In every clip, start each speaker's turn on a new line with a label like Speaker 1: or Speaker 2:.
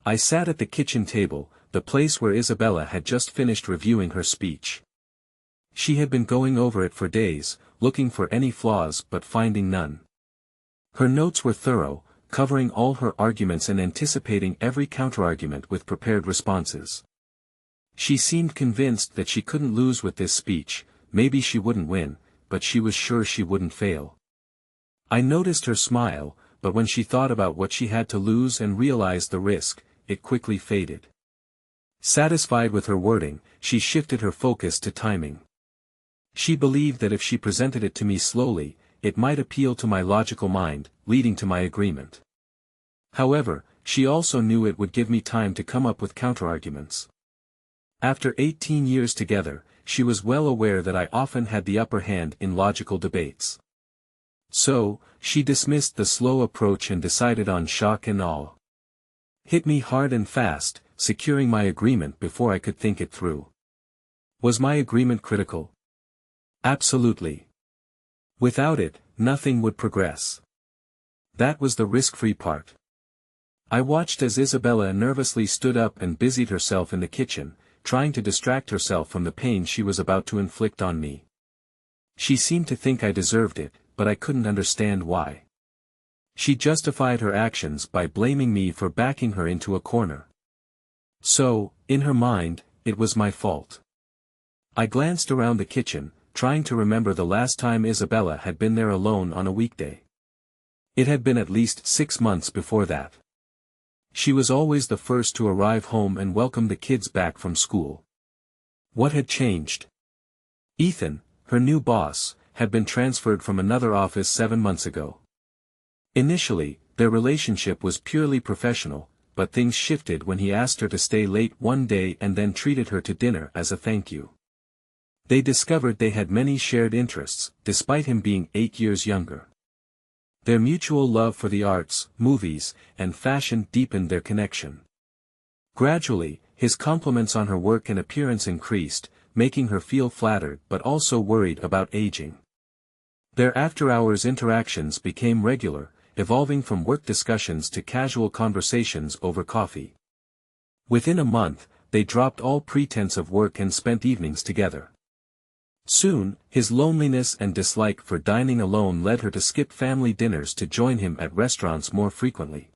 Speaker 1: I sat at the kitchen table, the place where Isabella had just finished reviewing her speech. She had been going over it for days, looking for any flaws but finding none. Her notes were thorough, covering all her arguments and anticipating every counterargument with prepared responses. She seemed convinced that she couldn't lose with this speech, maybe she wouldn't win, but she was sure she wouldn't fail. I noticed her smile, but when she thought about what she had to lose and realized the risk, it quickly faded. Satisfied with her wording, she shifted her focus to timing. She believed that if she presented it to me slowly, it might appeal to my logical mind, leading to my agreement. However, she also knew it would give me time to come up with counterarguments. After 18 years together, she was well aware that I often had the upper hand in logical debates. So, she dismissed the slow approach and decided on shock and awe. Hit me hard and fast, securing my agreement before I could think it through. Was my agreement critical? Absolutely. Without it, nothing would progress. That was the risk-free part. I watched as Isabella nervously stood up and busied herself in the kitchen, trying to distract herself from the pain she was about to inflict on me. She seemed to think I deserved it, but I couldn't understand why. She justified her actions by blaming me for backing her into a corner. So, in her mind, it was my fault. I glanced around the kitchen, trying to remember the last time Isabella had been there alone on a weekday. It had been at least 6 months before that. She was always the first to arrive home and welcome the kids back from school. What had changed? Ethan, her new boss, had been transferred from another office 7 months ago. Initially, their relationship was purely professional, but things shifted when he asked her to stay late one day and then treated her to dinner as a thank you. They discovered they had many shared interests, despite him being 8 years younger. Their mutual love for the arts, movies, and fashion deepened their connection. Gradually, his compliments on her work and appearance increased, making her feel flattered but also worried about aging. Their after-hours interactions became regular, evolving from work discussions to casual conversations over coffee. Within a month, they dropped all pretense of work and spent evenings together. Soon, his loneliness and dislike for dining alone led her to skip family dinners to join him at restaurants more frequently.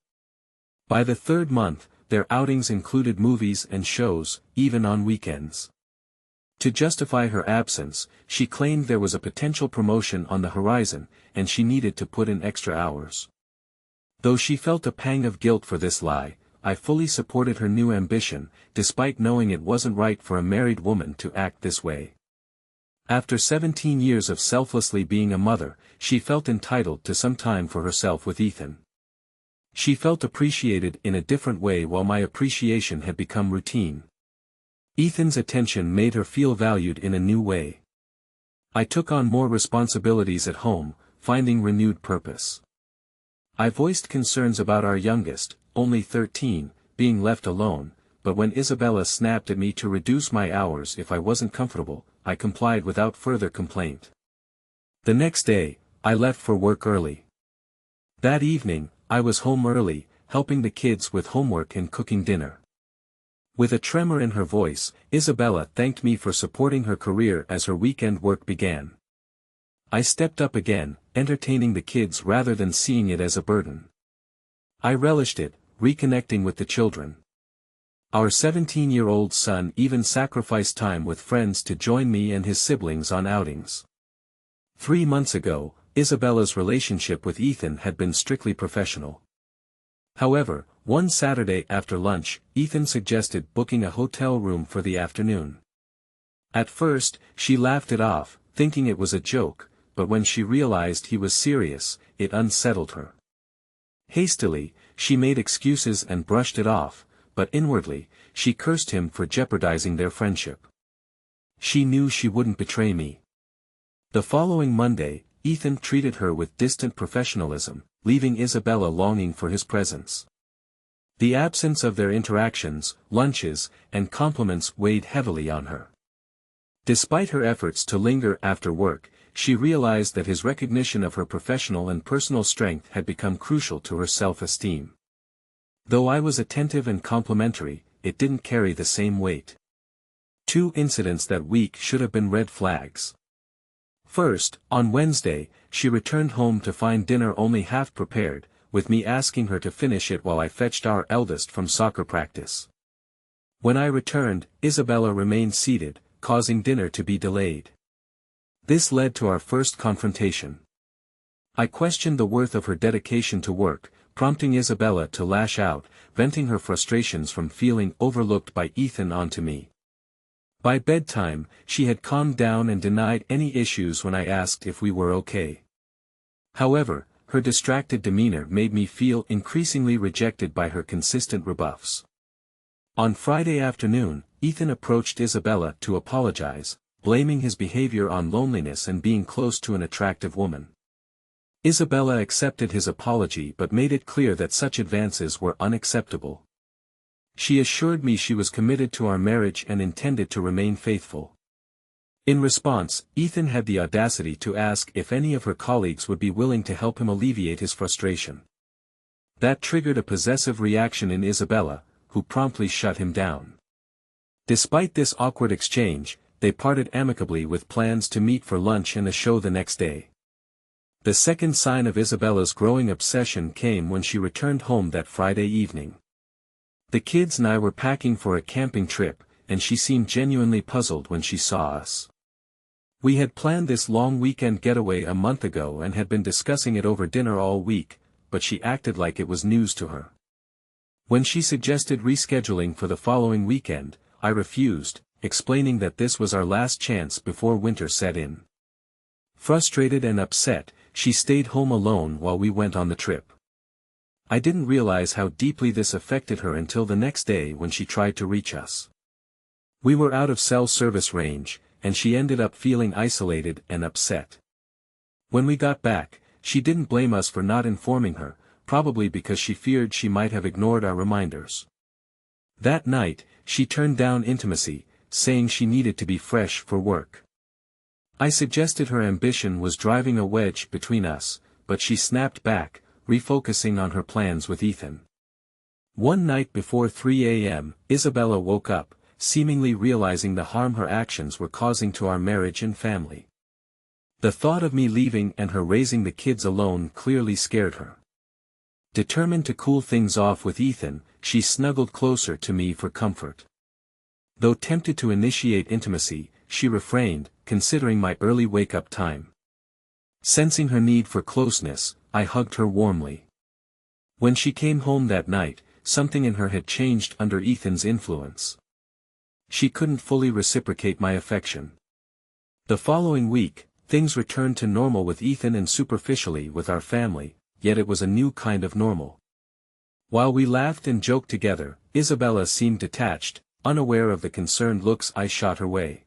Speaker 1: By the 3rd month, their outings included movies and shows, even on weekends. To justify her absence, she claimed there was a potential promotion on the horizon, and she needed to put in extra hours. Though she felt a pang of guilt for this lie, I fully supported her new ambition, despite knowing it wasn't right for a married woman to act this way. After 17 years of selflessly being a mother, she felt entitled to some time for herself with Ethan. She felt appreciated in a different way while my appreciation had become routine. Ethan's attention made her feel valued in a new way. I took on more responsibilities at home, finding renewed purpose. I voiced concerns about our youngest, only 13, being left alone, but when Isabella snapped at me to reduce my hours if I wasn't comfortable, I complied without further complaint. The next day, I left for work early. That evening, I was home early, helping the kids with homework and cooking dinner. With a tremor in her voice, Isabella thanked me for supporting her career as her weekend work began. I stepped up again, entertaining the kids rather than seeing it as a burden. I relished it, reconnecting with the children. Our 17-year-old son even sacrificed time with friends to join me and his siblings on outings. 3 months ago, Isabella's relationship with Ethan had been strictly professional. However, one Saturday after lunch, Ethan suggested booking a hotel room for the afternoon. At first, she laughed it off, thinking it was a joke, but when she realized he was serious, it unsettled her. Hastily, she made excuses and brushed it off, but inwardly, she cursed him for jeopardizing their friendship. She knew she wouldn't betray me. The following Monday, Ethan treated her with distant professionalism, leaving Isabella longing for his presence. The absence of their interactions, lunches, and compliments weighed heavily on her. Despite her efforts to linger after work, she realized that his recognition of her professional and personal strength had become crucial to her self-esteem. Though I was attentive and complimentary, it didn't carry the same weight. Two incidents that week should have been red flags. First, on Wednesday, she returned home to find dinner only half prepared, with me asking her to finish it while I fetched our eldest from soccer practice. When I returned, Isabella remained seated, causing dinner to be delayed. This led to our first confrontation. I questioned the worth of her dedication to work, prompting Isabella to lash out, venting her frustrations from feeling overlooked by Ethan onto me. By bedtime, she had calmed down and denied any issues when I asked if we were okay. However, her distracted demeanor made me feel increasingly rejected by her consistent rebuffs. On Friday afternoon, Ethan approached Isabella to apologize, blaming his behavior on loneliness and being close to an attractive woman. Isabella accepted his apology but made it clear that such advances were unacceptable. She assured me she was committed to our marriage and intended to remain faithful. In response, Ethan had the audacity to ask if any of her colleagues would be willing to help him alleviate his frustration. That triggered a possessive reaction in Isabella, who promptly shut him down. Despite this awkward exchange, they parted amicably with plans to meet for lunch and a show the next day. The second sign of Isabella's growing obsession came when she returned home that Friday evening. The kids and I were packing for a camping trip, and she seemed genuinely puzzled when she saw us. We had planned this long weekend getaway a month ago and had been discussing it over dinner all week, but she acted like it was news to her. When she suggested rescheduling for the following weekend, I refused, explaining that this was our last chance before winter set in. Frustrated and upset, she stayed home alone while we went on the trip. I didn't realize how deeply this affected her until the next day when she tried to reach us. We were out of cell service range, and she ended up feeling isolated and upset. When we got back, she didn't blame us for not informing her, probably because she feared she might have ignored our reminders. That night, she turned down intimacy, saying she needed to be fresh for work. I suggested her ambition was driving a wedge between us, but she snapped back, refocusing on her plans with Ethan. One night before 3 a.m., Isabella woke up, seemingly realizing the harm her actions were causing to our marriage and family. The thought of me leaving and her raising the kids alone clearly scared her. Determined to cool things off with Ethan, she snuggled closer to me for comfort. Though tempted to initiate intimacy, she refrained, considering my early wake-up time. Sensing her need for closeness, I hugged her warmly. When she came home that night, something in her had changed under Ethan's influence. She couldn't fully reciprocate my affection. The following week, things returned to normal with Ethan and superficially with our family, yet it was a new kind of normal. While we laughed and joked together, Isabella seemed detached, unaware of the concerned looks I shot her way.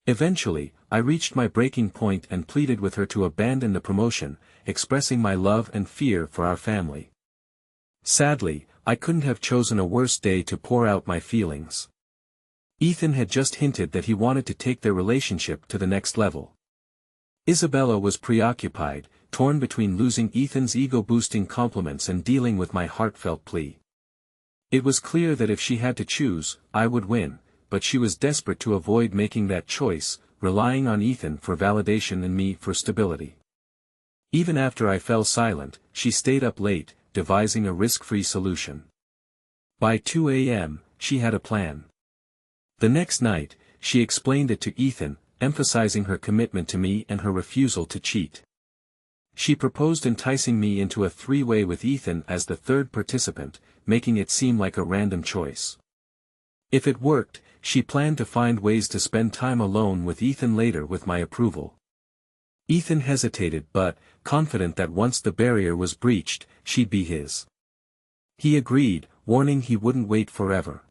Speaker 1: Eventually, I reached my breaking point and pleaded with her to abandon the promotion, expressing my love and fear for our family. Sadly, I couldn't have chosen a worse day to pour out my feelings. Ethan had just hinted that he wanted to take their relationship to the next level. Isabella was preoccupied, torn between losing Ethan's ego-boosting compliments and dealing with my heartfelt plea. It was clear that if she had to choose, I would win, but she was desperate to avoid making that choice, relying on Ethan for validation and me for stability. Even after I fell silent, she stayed up late, devising a risk-free solution. By 2 a.m., she had a plan. The next night, she explained it to Ethan, emphasizing her commitment to me and her refusal to cheat. She proposed enticing me into a three-way with Ethan as the third participant, making it seem like a random choice. If it worked, she planned to find ways to spend time alone with Ethan later with my approval. Ethan hesitated but, confident that once the barrier was breached, she'd be his. He agreed, warning he wouldn't wait forever.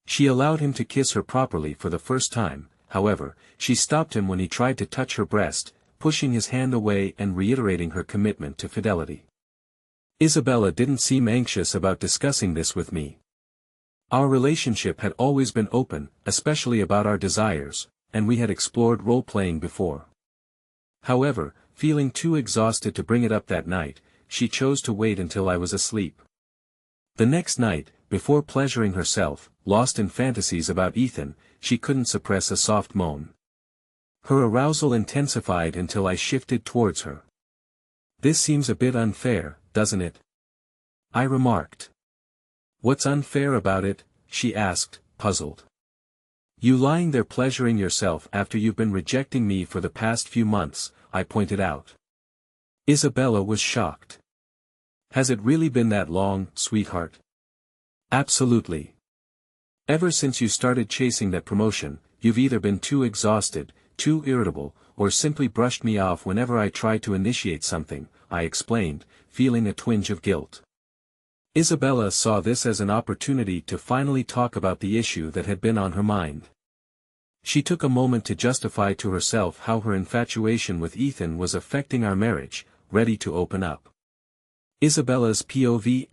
Speaker 1: She allowed him to kiss her properly for the first time, however, she stopped him when he tried to touch her breast, pushing his hand away and reiterating her commitment to fidelity. Isabella didn't seem anxious about discussing this with me. Our relationship had always been open, especially about our desires, and we had explored role-playing before. However, feeling too exhausted to bring it up that night, she chose to wait until I was asleep. The next night, before pleasuring herself, lost in fantasies about Ethan, she couldn't suppress a soft moan. Her arousal intensified until I shifted towards her. "This seems a bit unfair, doesn't it?" I remarked. "What's unfair about it?" she asked, puzzled. "You lying there pleasuring yourself after you've been rejecting me for the past few months," I pointed out. Isabella was shocked. "Has it really been that long, sweetheart?" "Absolutely. Ever since you started chasing that promotion, you've either been too exhausted, too irritable, or simply brushed me off whenever I tried to initiate something," I explained, feeling a twinge of guilt. Isabella saw this as an opportunity to finally talk about the issue that had been on her mind. She took a moment to justify to herself how her infatuation with Ethan was affecting our marriage, ready to open up. Isabella's POV**.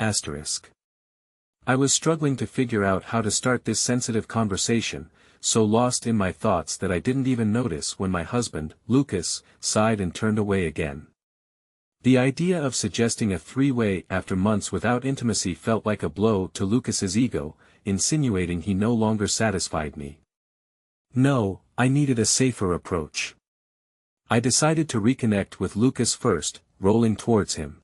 Speaker 1: I was struggling to figure out how to start this sensitive conversation, so lost in my thoughts that I didn't even notice when my husband, Lucas, sighed and turned away again. The idea of suggesting a three-way after months without intimacy felt like a blow to Lucas's ego, insinuating he no longer satisfied me. No, I needed a safer approach. I decided to reconnect with Lucas first, rolling towards him.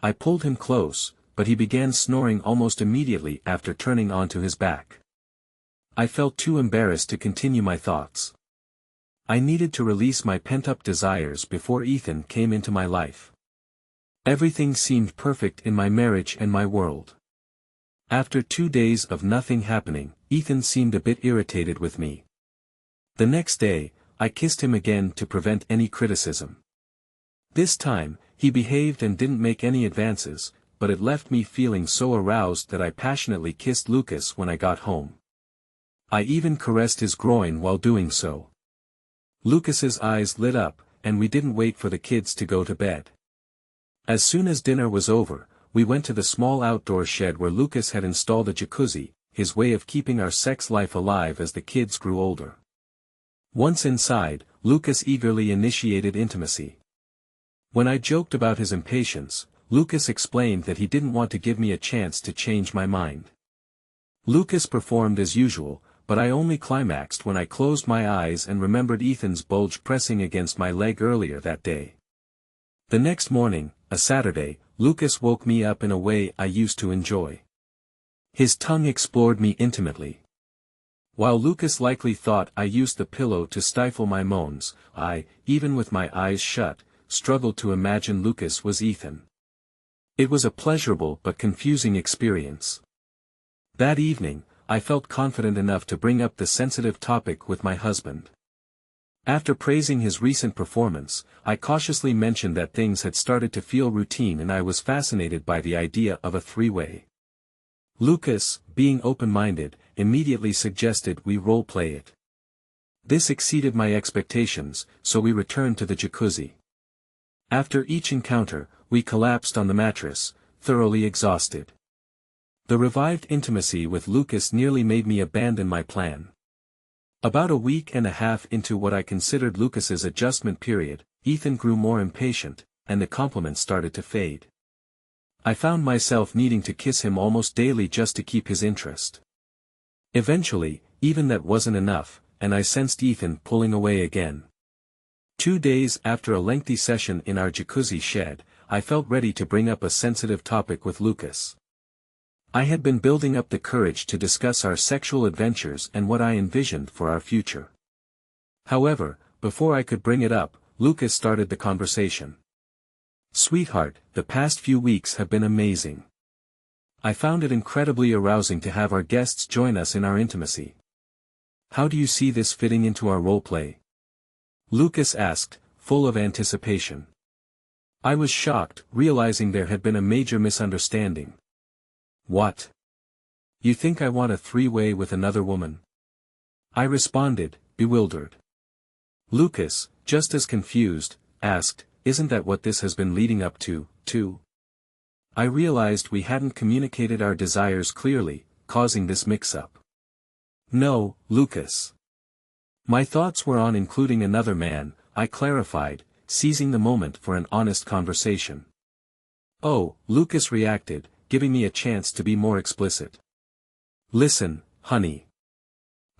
Speaker 1: I pulled him close, but he began snoring almost immediately after turning onto his back. I felt too embarrassed to continue my thoughts. I needed to release my pent-up desires before Ethan came into my life. Everything seemed perfect in my marriage and my world. After 2 days of nothing happening, Ethan seemed a bit irritated with me. The next day, I kissed him again to prevent any criticism. This time, he behaved and didn't make any advances, but it left me feeling so aroused that I passionately kissed Lucas when I got home. I even caressed his groin while doing so. Lucas's eyes lit up, and we didn't wait for the kids to go to bed. As soon as dinner was over, we went to the small outdoor shed where Lucas had installed a jacuzzi, his way of keeping our sex life alive as the kids grew older. Once inside, Lucas eagerly initiated intimacy. When I joked about his impatience, Lucas explained that he didn't want to give me a chance to change my mind. Lucas performed as usual, but I only climaxed when I closed my eyes and remembered Ethan's bulge pressing against my leg earlier that day. The next morning, a Saturday, Lucas woke me up in a way I used to enjoy. His tongue explored me intimately. While Lucas likely thought I used the pillow to stifle my moans, I, even with my eyes shut, struggled to imagine Lucas was Ethan. It was a pleasurable but confusing experience. That evening, I felt confident enough to bring up the sensitive topic with my husband. After praising his recent performance, I cautiously mentioned that things had started to feel routine and I was fascinated by the idea of a three-way. Lucas, being open-minded, immediately suggested we role-play it. This exceeded my expectations, so we returned to the jacuzzi. After each encounter, we collapsed on the mattress, thoroughly exhausted. The revived intimacy with Lucas nearly made me abandon my plan. About a week and a half into what I considered Lucas's adjustment period, Ethan grew more impatient, and the compliments started to fade. I found myself needing to kiss him almost daily just to keep his interest. Eventually, even that wasn't enough, and I sensed Ethan pulling away again. 2 days after a lengthy session in our jacuzzi shed, I felt ready to bring up a sensitive topic with Lucas. I had been building up the courage to discuss our sexual adventures and what I envisioned for our future. However, before I could bring it up, Lucas started the conversation. "Sweetheart, the past few weeks have been amazing. I found it incredibly arousing to have our guests join us in our intimacy. How do you see this fitting into our roleplay?" Lucas asked, full of anticipation. I was shocked, realizing there had been a major misunderstanding. "What? You think I want a three-way with another woman?" I responded, bewildered. Lucas, just as confused, asked, "Isn't that what this has been leading up to, too?" I realized we hadn't communicated our desires clearly, causing this mix-up. "No, Lucas. My thoughts were on including another man," I clarified, seizing the moment for an honest conversation. "Oh," Lucas reacted, giving me a chance to be more explicit. Listen, honey.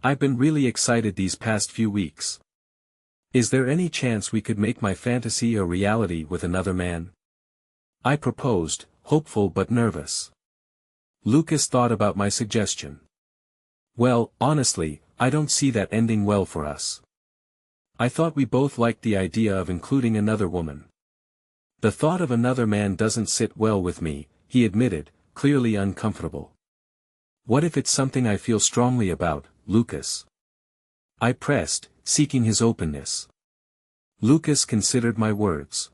Speaker 1: I've been really excited these past few weeks. Is there any chance we could make my fantasy a reality with another man? I proposed, hopeful but nervous. Lucas thought about my suggestion. Well, honestly, I don't see that ending well for us. I thought we both liked the idea of including another woman. The thought of another man doesn't sit well with me, he admitted, clearly uncomfortable. What if it's something I feel strongly about, Lucas? I pressed, seeking his openness. Lucas considered my words.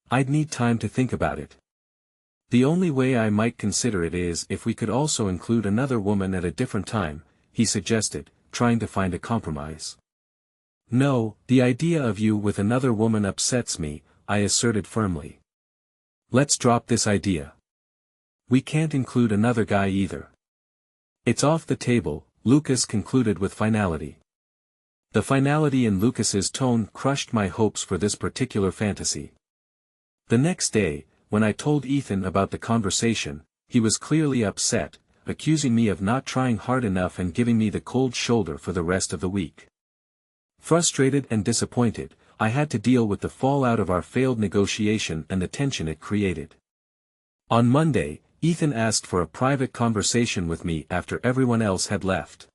Speaker 1: I'd need time to think about it. The only way I might consider it is if we could also include another woman at a different time, he suggested, trying to find a compromise. No, the idea of you with another woman upsets me, I asserted firmly. Let's drop this idea. We can't include another guy either. It's off the table, Lucas concluded with finality. The finality in Lucas's tone crushed my hopes for this particular fantasy. The next day, when I told Ethan about the conversation, he was clearly upset, accusing me of not trying hard enough and giving me the cold shoulder for the rest of the week. Frustrated and disappointed, I had to deal with the fallout of our failed negotiation and the tension it created. On Monday, Ethan asked for a private conversation with me after everyone else had left.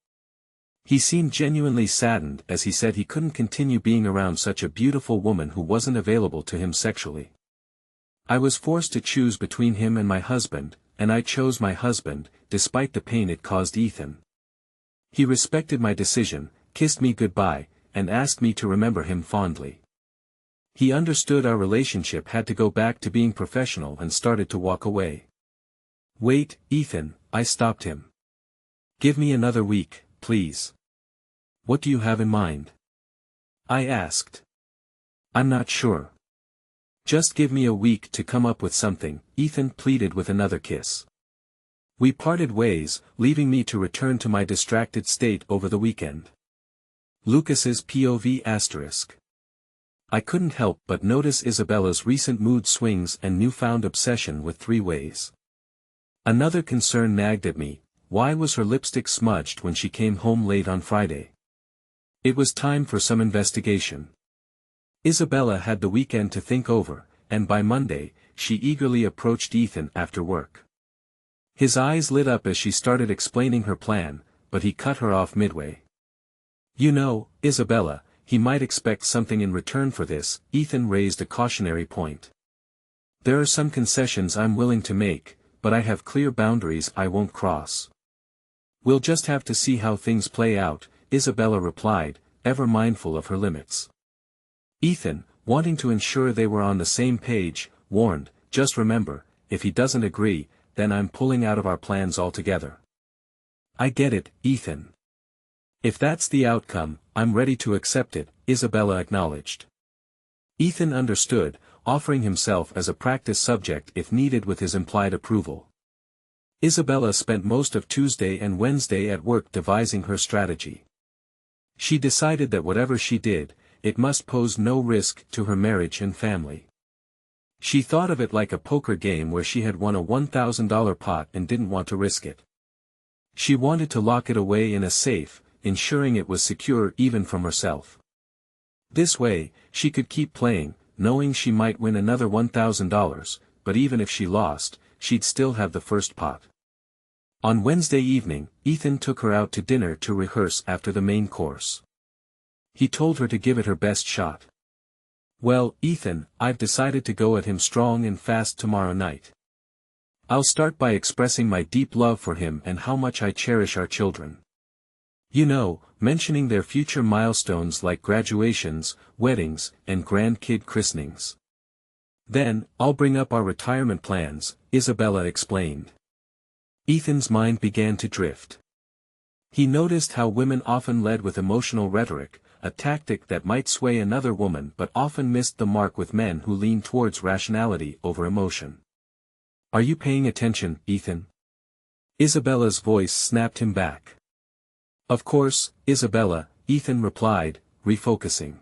Speaker 1: He seemed genuinely saddened as he said he couldn't continue being around such a beautiful woman who wasn't available to him sexually. I was forced to choose between him and my husband, and I chose my husband, despite the pain it caused Ethan. He respected my decision, kissed me goodbye, and asked me to remember him fondly. He understood our relationship had to go back to being professional and started to walk away. Wait, Ethan, I stopped him. Give me another week, please. What do you have in mind? I asked. I'm not sure. Just give me a week to come up with something, Ethan pleaded with another kiss. We parted ways, leaving me to return to my distracted state over the weekend. Lucas's POV**. I couldn't help but notice Isabella's recent mood swings and newfound obsession with three-ways. Another concern nagged at me, why was her lipstick smudged when she came home late on Friday? It was time for some investigation. Isabella had the weekend to think over, and by Monday, she eagerly approached Ethan after work. His eyes lit up as she started explaining her plan, but he cut her off midway. You know, Isabella, he might expect something in return for this, Ethan raised a cautionary point. There are some concessions I'm willing to make, but I have clear boundaries I won't cross. We'll just have to see how things play out, Isabella replied, ever mindful of her limits. Ethan, wanting to ensure they were on the same page, warned, just remember, if he doesn't agree, then I'm pulling out of our plans altogether. I get it, Ethan. If that's the outcome, I'm ready to accept it, Isabella acknowledged. Ethan understood, offering himself as a practice subject if needed with his implied approval. Isabella spent most of Tuesday and Wednesday at work devising her strategy. She decided that whatever she did, it must pose no risk to her marriage and family. She thought of it like a poker game where she had won a $1,000 pot and didn't want to risk it. She wanted to lock it away in a safe, ensuring it was secure even from herself. This way, she could keep playing, knowing she might win another $1,000, but even if she lost, she'd still have the first pot. On Wednesday evening, Ethan took her out to dinner to rehearse after the main course. He told her to give it her best shot. Well, Ethan, I've decided to go at him strong and fast tomorrow night. I'll start by expressing my deep love for him and how much I cherish our children. You know, mentioning their future milestones like graduations, weddings, and grandkid christenings. Then, I'll bring up our retirement plans, Isabella explained. Ethan's mind began to drift. He noticed how women often led with emotional rhetoric, a tactic that might sway another woman but often missed the mark with men who lean towards rationality over emotion. Are you paying attention, Ethan? Isabella's voice snapped him back. Of course, Isabella, Ethan replied, refocusing.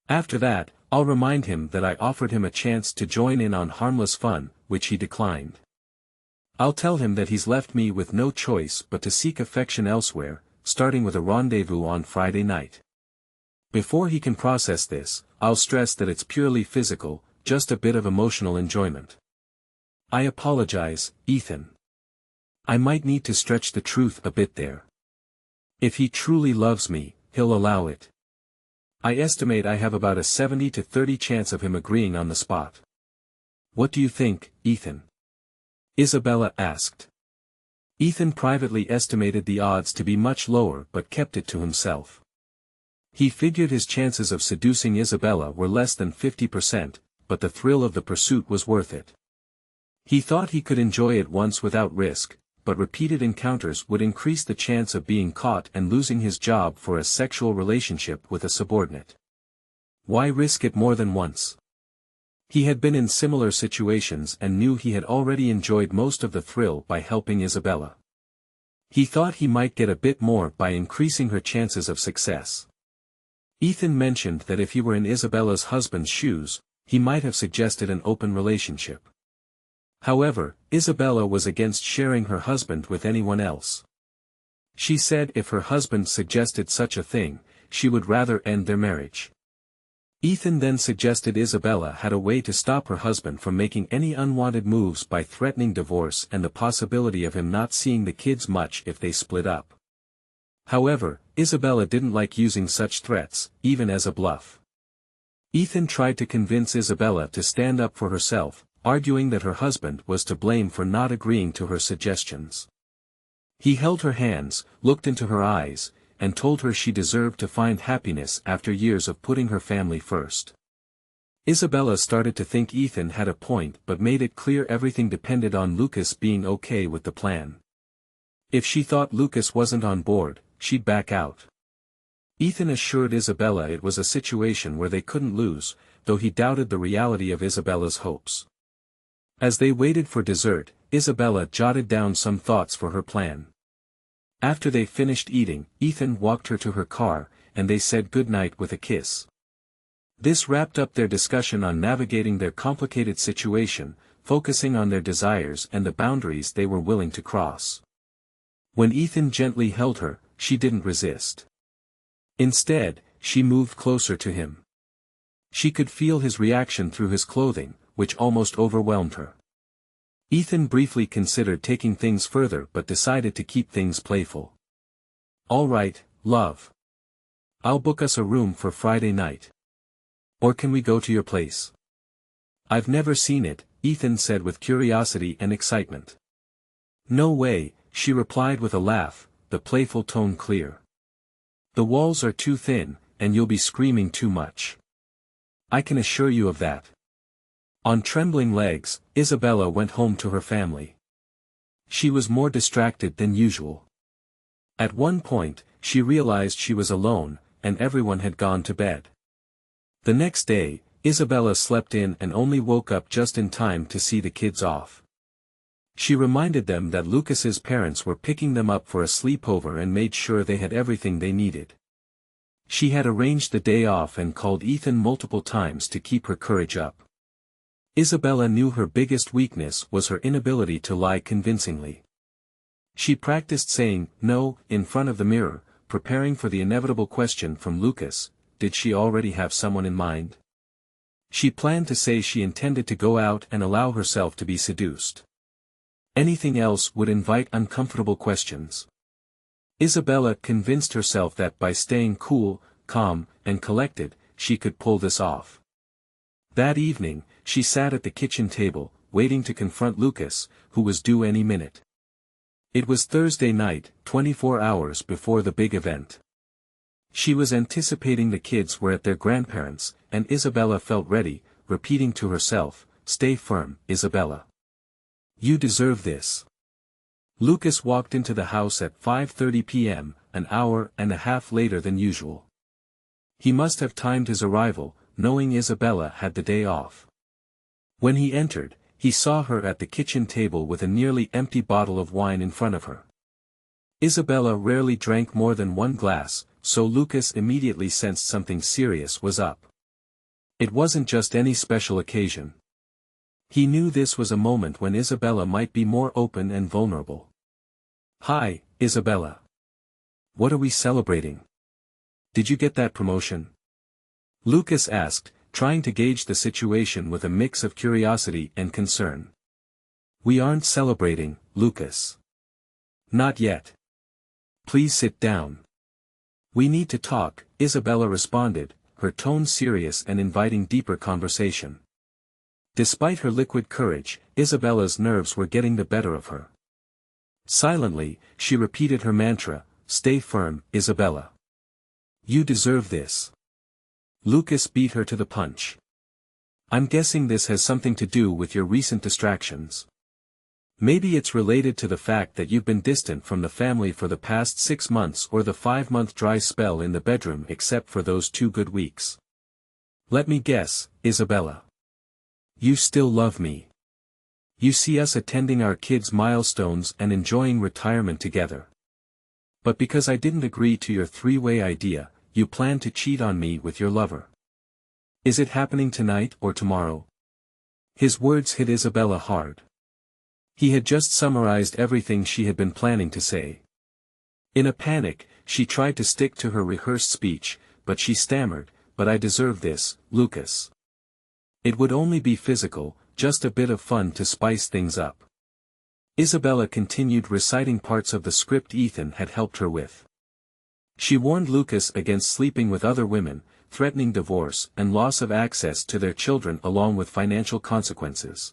Speaker 1: After that, I'll remind him that I offered him a chance to join in on harmless fun, which he declined. I'll tell him that he's left me with no choice but to seek affection elsewhere, starting with a rendezvous on Friday night. Before he can process this, I'll stress that it's purely physical, just a bit of emotional enjoyment. I apologize, Ethan. I might need to stretch the truth a bit there. If he truly loves me, he'll allow it. I estimate I have about a 70 to 30 chance of him agreeing on the spot. What do you think, Ethan? Isabella asked. Ethan privately estimated the odds to be much lower but kept it to himself. He figured his chances of seducing Isabella were less than 50%, but the thrill of the pursuit was worth it. He thought he could enjoy it once without risk, but repeated encounters would increase the chance of being caught and losing his job for a sexual relationship with a subordinate. Why risk it more than once? He had been in similar situations and knew he had already enjoyed most of the thrill by helping Isabella. He thought he might get a bit more by increasing her chances of success. Ethan mentioned that if he were in Isabella's husband's shoes, he might have suggested an open relationship. However, Isabella was against sharing her husband with anyone else. She said if her husband suggested such a thing, she would rather end their marriage. Ethan then suggested Isabella had a way to stop her husband from making any unwanted moves by threatening divorce and the possibility of him not seeing the kids much if they split up. However, Isabella didn't like using such threats, even as a bluff. Ethan tried to convince Isabella to stand up for herself, arguing that her husband was to blame for not agreeing to her suggestions. He held her hands, looked into her eyes, and told her she deserved to find happiness after years of putting her family first. Isabella started to think Ethan had a point but made it clear everything depended on Lucas being okay with the plan. If she thought Lucas wasn't on board, she'd back out. Ethan assured Isabella it was a situation where they couldn't lose, though he doubted the reality of Isabella's hopes. As they waited for dessert, Isabella jotted down some thoughts for her plan. After they finished eating, Ethan walked her to her car, and they said goodnight with a kiss. This wrapped up their discussion on navigating their complicated situation, focusing on their desires and the boundaries they were willing to cross. When Ethan gently held her, she didn't resist. Instead, she moved closer to him. She could feel his reaction through his clothing, which almost overwhelmed her. Ethan briefly considered taking things further but decided to keep things playful. All right, love. I'll book us a room for Friday night. Or can we go to your place? I've never seen it, Ethan said with curiosity and excitement. No way, she replied with a laugh, the playful tone clear. The walls are too thin, and you'll be screaming too much. I can assure you of that. On trembling legs, Isabella went home to her family. She was more distracted than usual. At one point, she realized she was alone, and everyone had gone to bed. The next day, Isabella slept in and only woke up just in time to see the kids off. She reminded them that Lucas's parents were picking them up for a sleepover and made sure they had everything they needed. She had arranged the day off and called Ethan multiple times to keep her courage up. Isabella knew her biggest weakness was her inability to lie convincingly. She practiced saying no in front of the mirror, preparing for the inevitable question from Lucas, did she already have someone in mind? She planned to say she intended to go out and allow herself to be seduced. Anything else would invite uncomfortable questions. Isabella convinced herself that by staying cool, calm, and collected, she could pull this off. That evening, she sat at the kitchen table, waiting to confront Lucas, who was due any minute. It was Thursday night, 24 hours before the big event. She was anticipating the kids were at their grandparents', and Isabella felt ready, repeating to herself, "Stay firm, Isabella. You deserve this." Lucas walked into the house at 5:30 p.m., an hour and a half later than usual. He must have timed his arrival, knowing Isabella had the day off. When he entered, he saw her at the kitchen table with a nearly empty bottle of wine in front of her. Isabella rarely drank more than one glass, so Lucas immediately sensed something serious was up. It wasn't just any special occasion. He knew this was a moment when Isabella might be more open and vulnerable. "Hi, Isabella. What are we celebrating? Did you get that promotion?" Lucas asked, trying to gauge the situation with a mix of curiosity and concern. "We aren't celebrating, Lucas. Not yet. Please sit down. We need to talk," Isabella responded, her tone serious and inviting deeper conversation. Despite her liquid courage, Isabella's nerves were getting the better of her. Silently, she repeated her mantra, "Stay firm, Isabella. You deserve this." Lucas beat her to the punch. "I'm guessing this has something to do with your recent distractions. Maybe it's related to the fact that you've been distant from the family for the past 6 months or the 5-month dry spell in the bedroom except for those 2 good weeks. Let me guess, Isabella. You still love me. You see us attending our kids' milestones and enjoying retirement together. But because I didn't agree to your 3-way idea, you plan to cheat on me with your lover. Is it happening tonight or tomorrow?" His words hit Isabella hard. He had just summarized everything she had been planning to say. In a panic, she tried to stick to her rehearsed speech, but she stammered, "But I deserve this, Lucas. It would only be physical, just a bit of fun to spice things up." Isabella continued reciting parts of the script Ethan had helped her with. She warned Lucas against sleeping with other women, threatening divorce and loss of access to their children along with financial consequences.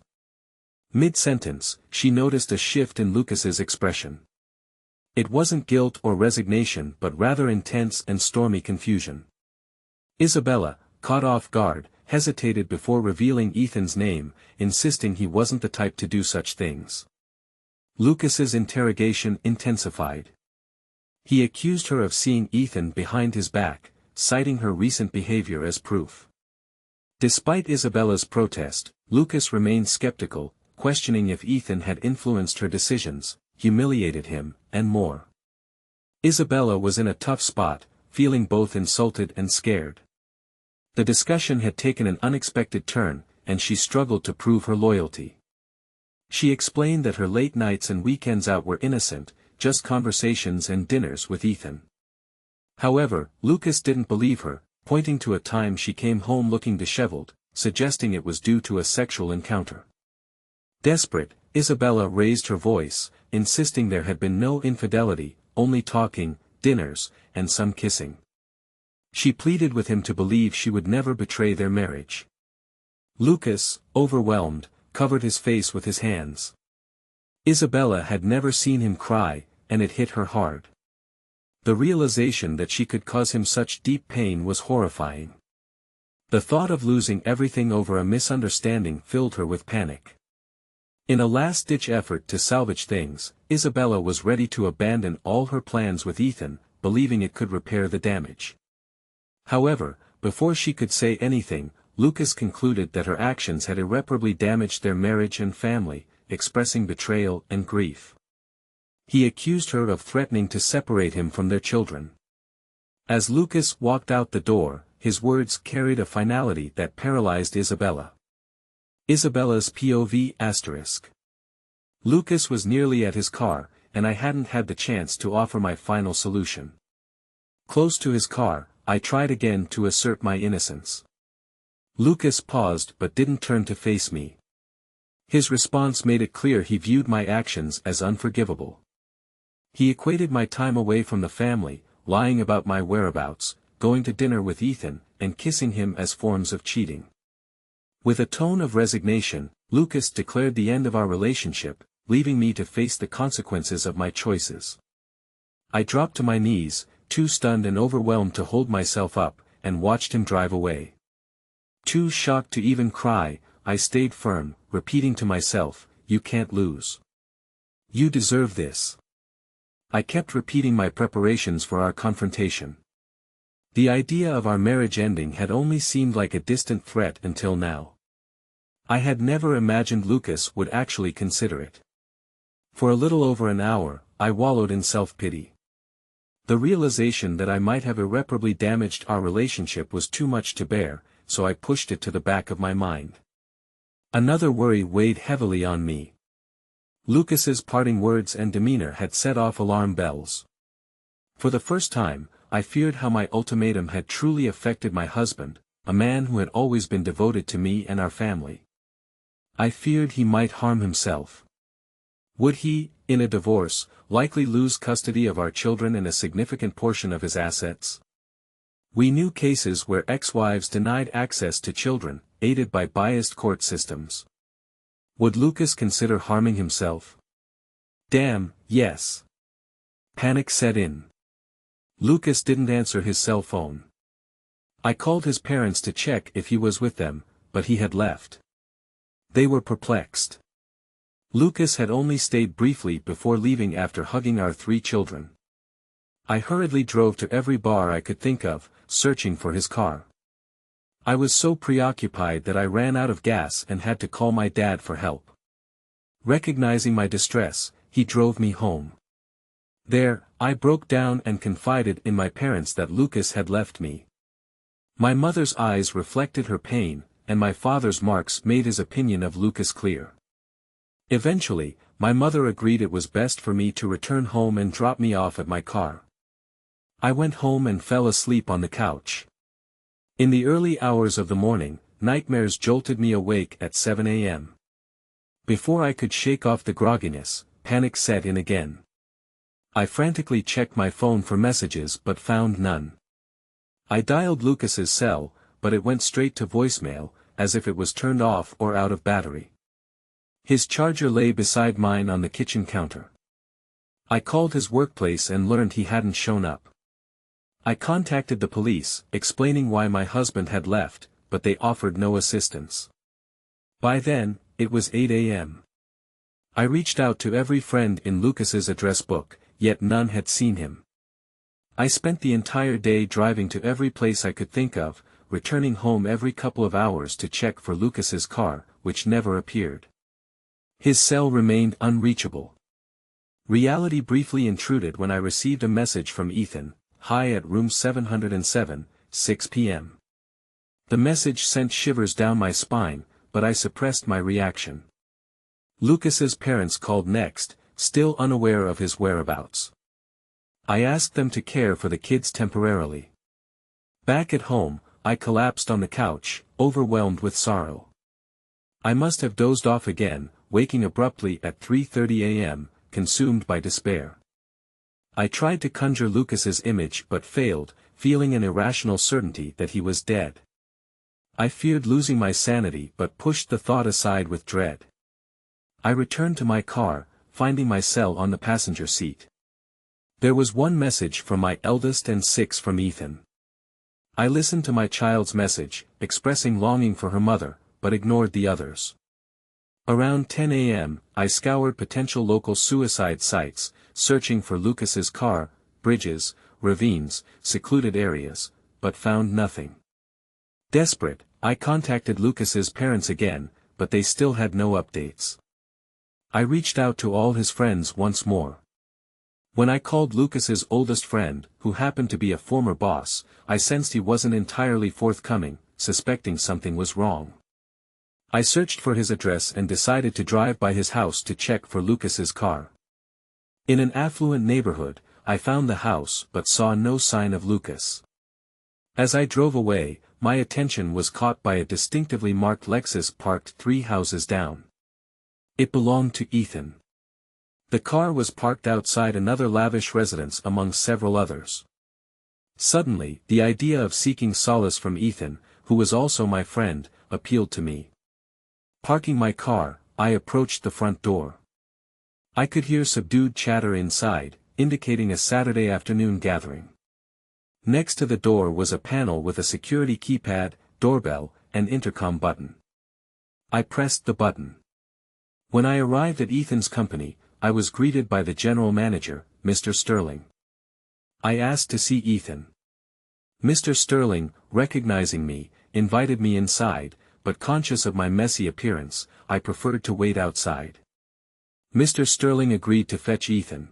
Speaker 1: Mid-sentence, she noticed a shift in Lucas's expression. It wasn't guilt or resignation but rather intense and stormy confusion. Isabella, caught off guard, hesitated before revealing Ethan's name, insisting he wasn't the type to do such things. Lucas's interrogation intensified. He accused her of seeing Ethan behind his back, citing her recent behavior as proof. Despite Isabella's protest, Lucas remained skeptical, questioning if Ethan had influenced her decisions, humiliated him, and more. Isabella was in a tough spot, feeling both insulted and scared. The discussion had taken an unexpected turn, and she struggled to prove her loyalty. She explained that her late nights and weekends out were innocent, just conversations and dinners with Ethan. However, Lucas didn't believe her, pointing to a time she came home looking disheveled, suggesting it was due to a sexual encounter. Desperate, Isabella raised her voice, insisting there had been no infidelity, only talking, dinners, and some kissing. She pleaded with him to believe she would never betray their marriage. Lucas, overwhelmed, covered his face with his hands. Isabella had never seen him cry, and it hit her hard. The realization that she could cause him such deep pain was horrifying. The thought of losing everything over a misunderstanding filled her with panic. In a last-ditch effort to salvage things, Isabella was ready to abandon all her plans with Ethan, believing it could repair the damage. However, before she could say anything, Lucas concluded that her actions had irreparably damaged their marriage and family, expressing betrayal and grief. He accused her of threatening to separate him from their children. As Lucas walked out the door, his words carried a finality that paralyzed Isabella. Isabella's POV *. Lucas was nearly at his car, and I hadn't had the chance to offer my final solution. Close to his car, I tried again to assert my innocence. Lucas paused but didn't turn to face me. His response made it clear he viewed my actions as unforgivable. He equated my time away from the family, lying about my whereabouts, going to dinner with Ethan, and kissing him as forms of cheating. With a tone of resignation, Lucas declared the end of our relationship, leaving me to face the consequences of my choices. I dropped to my knees, too stunned and overwhelmed to hold myself up, and watched him drive away. Too shocked to even cry, I stayed firm, repeating to myself, "You can't lose. You deserve this." I kept repeating my preparations for our confrontation. The idea of our marriage ending had only seemed like a distant threat until now. I had never imagined Lucas would actually consider it. For a little over an hour, I wallowed in self-pity. The realization that I might have irreparably damaged our relationship was too much to bear, so I pushed it to the back of my mind. Another worry weighed heavily on me. Lucas's parting words and demeanor had set off alarm bells. For the first time, I feared how my ultimatum had truly affected my husband, a man who had always been devoted to me and our family. I feared he might harm himself. Would he, in a divorce, likely lose custody of our children and a significant portion of his assets? We knew cases where ex-wives denied access to children, aided by biased court systems. Would Lucas consider harming himself? Damn, yes. Panic set in. Lucas didn't answer his cell phone. I called his parents to check if he was with them, but he had left. They were perplexed. Lucas had only stayed briefly before leaving after hugging our 3 children. I hurriedly drove to every bar I could think of, searching for his car. I was so preoccupied that I ran out of gas and had to call my dad for help. Recognizing my distress, he drove me home. There, I broke down and confided in my parents that Lucas had left me. My mother's eyes reflected her pain, and my father's marks made his opinion of Lucas clear. Eventually, my mother agreed it was best for me to return home and drop me off at my car. I went home and fell asleep on the couch. In the early hours of the morning, nightmares jolted me awake at 7 a.m. Before I could shake off the grogginess, panic set in again. I frantically checked my phone for messages but found none. I dialed Lucas's cell, but it went straight to voicemail, as if it was turned off or out of battery. His charger lay beside mine on the kitchen counter. I called his workplace and learned he hadn't shown up. I contacted the police, explaining why my husband had left, but they offered no assistance. By then, it was 8 a.m. I reached out to every friend in Lucas's address book, yet none had seen him. I spent the entire day driving to every place I could think of, returning home every couple of hours to check for Lucas's car, which never appeared. His cell remained unreachable. Reality briefly intruded when I received a message from Ethan, "Hi at room 707, 6 p.m. The message sent shivers down my spine, but I suppressed my reaction. Lucas's parents called next, still unaware of his whereabouts. I asked them to care for the kids temporarily. Back at home, I collapsed on the couch, overwhelmed with sorrow. I must have dozed off again, waking abruptly at 3:30 a.m., consumed by despair. I tried to conjure Lucas's image but failed, feeling an irrational certainty that he was dead. I feared losing my sanity but pushed the thought aside with dread. I returned to my car, finding my cell on the passenger seat. There was one message from my eldest and 6 from Ethan. I listened to my child's message, expressing longing for her mother, but ignored the others. Around 10 a.m., I scoured potential local suicide sites, searching for Lucas's car, bridges, ravines, secluded areas, but found nothing. Desperate, I contacted Lucas's parents again, but they still had no updates. I reached out to all his friends once more. When I called Lucas's oldest friend, who happened to be a former boss, I sensed he wasn't entirely forthcoming, suspecting something was wrong. I searched for his address and decided to drive by his house to check for Lucas's car. In an affluent neighborhood, I found the house but saw no sign of Lucas. As I drove away, my attention was caught by a distinctively marked Lexus parked 3 houses down. It belonged to Ethan. The car was parked outside another lavish residence among several others. Suddenly, the idea of seeking solace from Ethan, who was also my friend, appealed to me. Parking my car, I approached the front door. I could hear subdued chatter inside, indicating a Saturday afternoon gathering. Next to the door was a panel with a security keypad, doorbell, and intercom button. I pressed the button. When I arrived at Ethan's company, I was greeted by the general manager, Mr. Sterling. I asked to see Ethan. Mr. Sterling, recognizing me, invited me inside, but conscious of my messy appearance, I preferred to wait outside. Mr. Sterling agreed to fetch Ethan.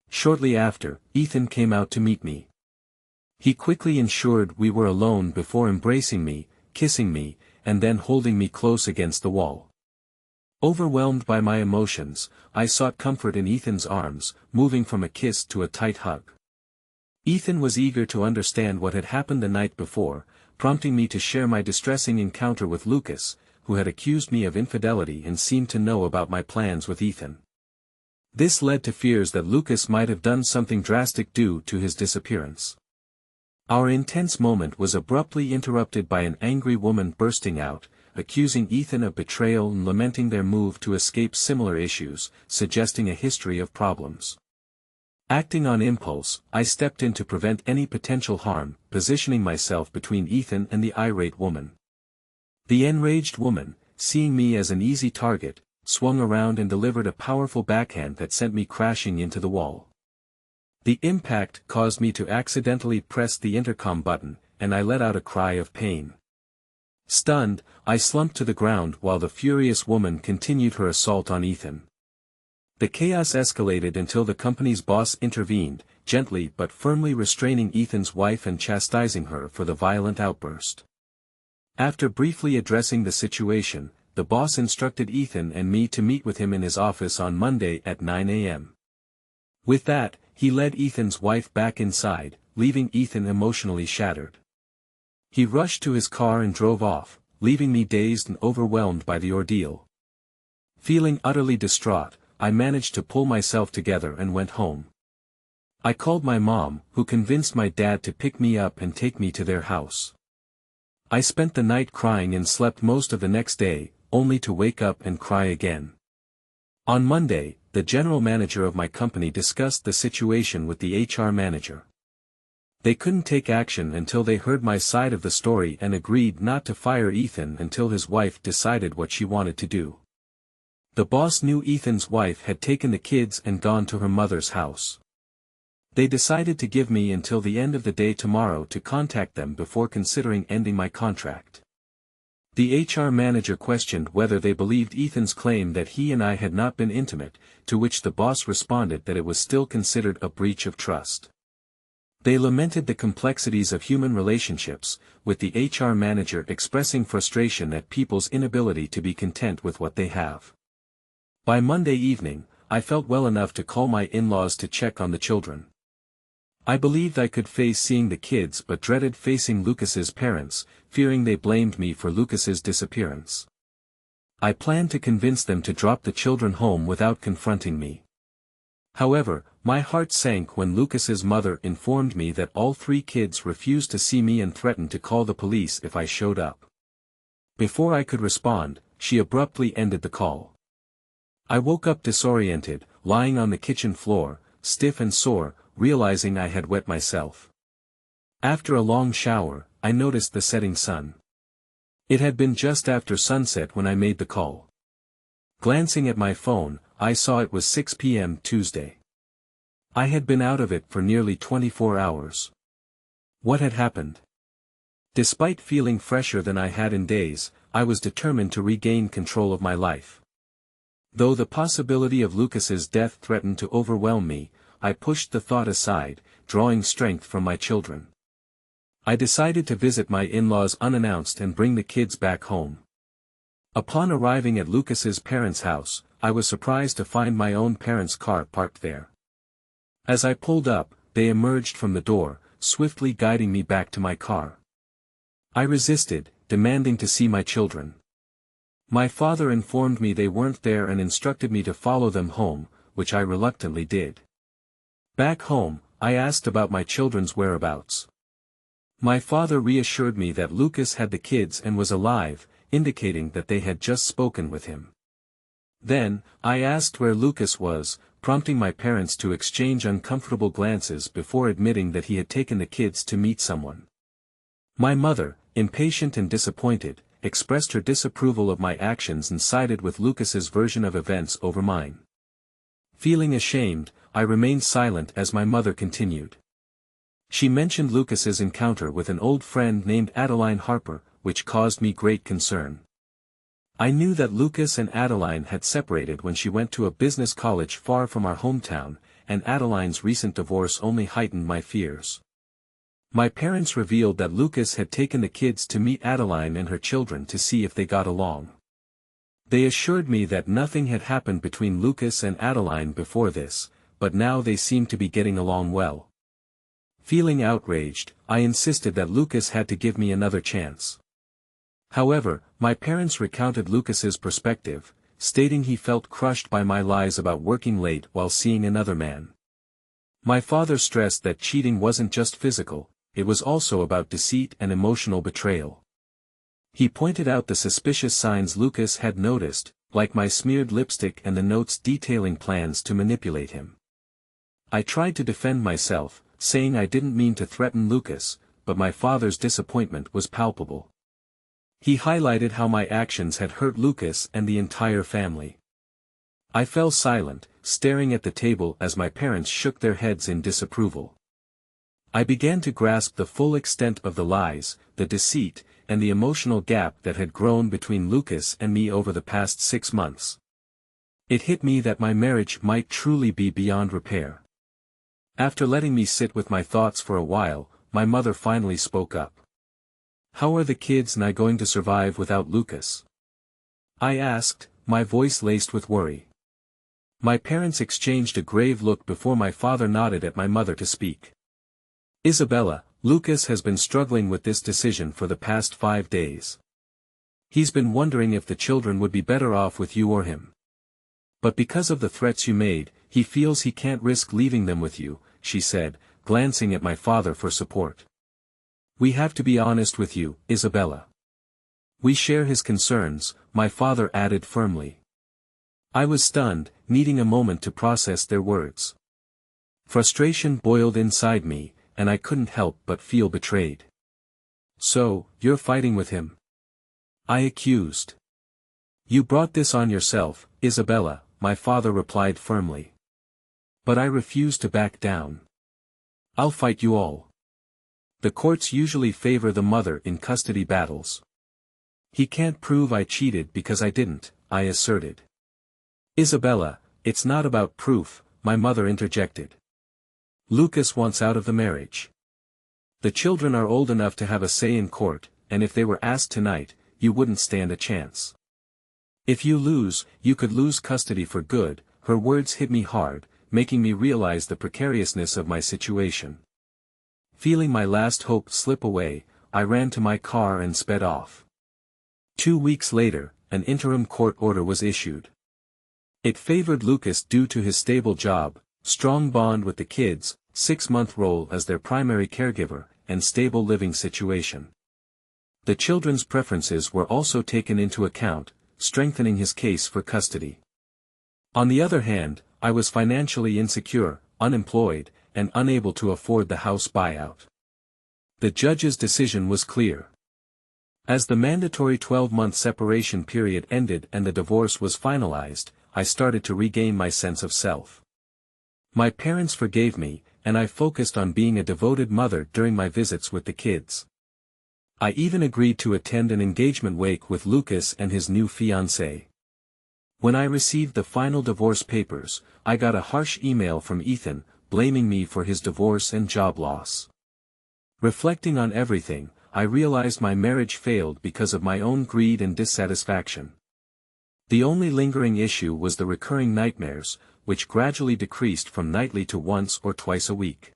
Speaker 1: Shortly after, Ethan came out to meet me. He quickly ensured we were alone before embracing me, kissing me, and then holding me close against the wall. Overwhelmed by my emotions, I sought comfort in Ethan's arms, moving from a kiss to a tight hug. Ethan was eager to understand what had happened the night before, prompting me to share my distressing encounter with Lucas, who had accused me of infidelity and seemed to know about my plans with Ethan. This led to fears that Lucas might have done something drastic due to his disappearance. Our intense moment was abruptly interrupted by an angry woman bursting out, accusing Ethan of betrayal and lamenting their move to escape similar issues, suggesting a history of problems. Acting on impulse, I stepped in to prevent any potential harm, positioning myself between Ethan and the irate woman. The enraged woman, seeing me as an easy target, swung around and delivered a powerful backhand that sent me crashing into the wall. The impact caused me to accidentally press the intercom button, and I let out a cry of pain. Stunned, I slumped to the ground while the furious woman continued her assault on Ethan. The chaos escalated until the company's boss intervened, gently but firmly restraining Ethan's wife and chastising her for the violent outburst. After briefly addressing the situation, the boss instructed Ethan and me to meet with him in his office on Monday at 9 a.m. With that, he led Ethan's wife back inside, leaving Ethan emotionally shattered. He rushed to his car and drove off, leaving me dazed and overwhelmed by the ordeal. Feeling utterly distraught, I managed to pull myself together and went home. I called my mom, who convinced my dad to pick me up and take me to their house. I spent the night crying and slept most of the next day, only to wake up and cry again. On Monday, the general manager of my company discussed the situation with the HR manager. They couldn't take action until they heard my side of the story and agreed not to fire Ethan until his wife decided what she wanted to do. The boss knew Ethan's wife had taken the kids and gone to her mother's house. They decided to give me until the end of the day tomorrow to contact them before considering ending my contract. The HR manager questioned whether they believed Ethan's claim that he and I had not been intimate, to which the boss responded that it was still considered a breach of trust. They lamented the complexities of human relationships, with the HR manager expressing frustration at people's inability to be content with what they have. By Monday evening, I felt well enough to call my in-laws to check on the children. I believed I could face seeing the kids but dreaded facing Lucas's parents, fearing they blamed me for Lucas's disappearance. I planned to convince them to drop the children home without confronting me. However, my heart sank when Lucas's mother informed me that all 3 kids refused to see me and threatened to call the police if I showed up. Before I could respond, she abruptly ended the call. I woke up disoriented, lying on the kitchen floor, stiff and sore, realizing I had wet myself. After a long shower, I noticed the setting sun. It had been just after sunset when I made the call. Glancing at my phone, I saw it was 6 p.m. Tuesday. I had been out of it for nearly 24 hours. What had happened? Despite feeling fresher than I had in days, I was determined to regain control of my life. Though the possibility of Lucas's death threatened to overwhelm me, I pushed the thought aside, drawing strength from my children. I decided to visit my in-laws unannounced and bring the kids back home. Upon arriving at Lucas's parents' house, I was surprised to find my own parents' car parked there. As I pulled up, they emerged from the door, swiftly guiding me back to my car. I resisted, demanding to see my children. My father informed me they weren't there and instructed me to follow them home, which I reluctantly did. Back home, I asked about my children's whereabouts. My father reassured me that Lucas had the kids and was alive, indicating that they had just spoken with him. Then, I asked where Lucas was, prompting my parents to exchange uncomfortable glances before admitting that he had taken the kids to meet someone. My mother, impatient and disappointed, expressed her disapproval of my actions and sided with Lucas's version of events over mine. Feeling ashamed, I remained silent as my mother continued. She mentioned Lucas's encounter with an old friend named Adeline Harper, which caused me great concern. I knew that Lucas and Adeline had separated when she went to a business college far from our hometown, and Adeline's recent divorce only heightened my fears. My parents revealed that Lucas had taken the kids to meet Adeline and her children to see if they got along. They assured me that nothing had happened between Lucas and Adeline before this, but now they seemed to be getting along well. Feeling outraged, I insisted that Lucas had to give me another chance. However, my parents recounted Lucas's perspective, stating he felt crushed by my lies about working late while seeing another man. My father stressed that cheating wasn't just physical, it was also about deceit and emotional betrayal. He pointed out the suspicious signs Lucas had noticed, like my smeared lipstick and the notes detailing plans to manipulate him. I tried to defend myself, saying I didn't mean to threaten Lucas, but my father's disappointment was palpable. He highlighted how my actions had hurt Lucas and the entire family. I fell silent, staring at the table as my parents shook their heads in disapproval. I began to grasp the full extent of the lies, the deceit, and the emotional gap that had grown between Lucas and me over the past 6 months. It hit me that my marriage might truly be beyond repair. After letting me sit with my thoughts for a while, my mother finally spoke up. "How are the kids and I going to survive without Lucas?" I asked, my voice laced with worry. My parents exchanged a grave look before my father nodded at my mother to speak. "Isabella, Lucas has been struggling with this decision for the past 5 days. He's been wondering if the children would be better off with you or him. But because of the threats you made, he feels he can't risk leaving them with you," she said, glancing at my father for support. "We have to be honest with you, Isabella. We share his concerns," my father added firmly. I was stunned, needing a moment to process their words. Frustration boiled inside me, and I couldn't help but feel betrayed. "So, you're fighting with him?" I accused. "You brought this on yourself, Isabella," my father replied firmly. But I refused to back down. "I'll fight you all. The courts usually favor the mother in custody battles. He can't prove I cheated because I didn't," I asserted. "Isabella, it's not about proof," my mother interjected. "Lucas wants out of the marriage. The children are old enough to have a say in court, and if they were asked tonight, you wouldn't stand a chance. If you lose, you could lose custody for good." Her words hit me hard, making me realize the precariousness of my situation. Feeling my last hope slip away, I ran to my car and sped off. 2 weeks later, an interim court order was issued. It favored Lucas due to his stable job, strong bond with the kids, 6-month role as their primary caregiver, and stable living situation. The children's preferences were also taken into account, strengthening his case for custody. On the other hand, I was financially insecure, unemployed, and unable to afford the house buyout. The judge's decision was clear. As the mandatory 12-month separation period ended and the divorce was finalized, I started to regain my sense of self. My parents forgave me, and I focused on being a devoted mother during my visits with the kids. I even agreed to attend an engagement wake with Lucas and his new fiancée. When I received the final divorce papers, I got a harsh email from Ethan, blaming me for his divorce and job loss. Reflecting on everything, I realized my marriage failed because of my own greed and dissatisfaction. The only lingering issue was the recurring nightmares, which gradually decreased from nightly to once or twice a week.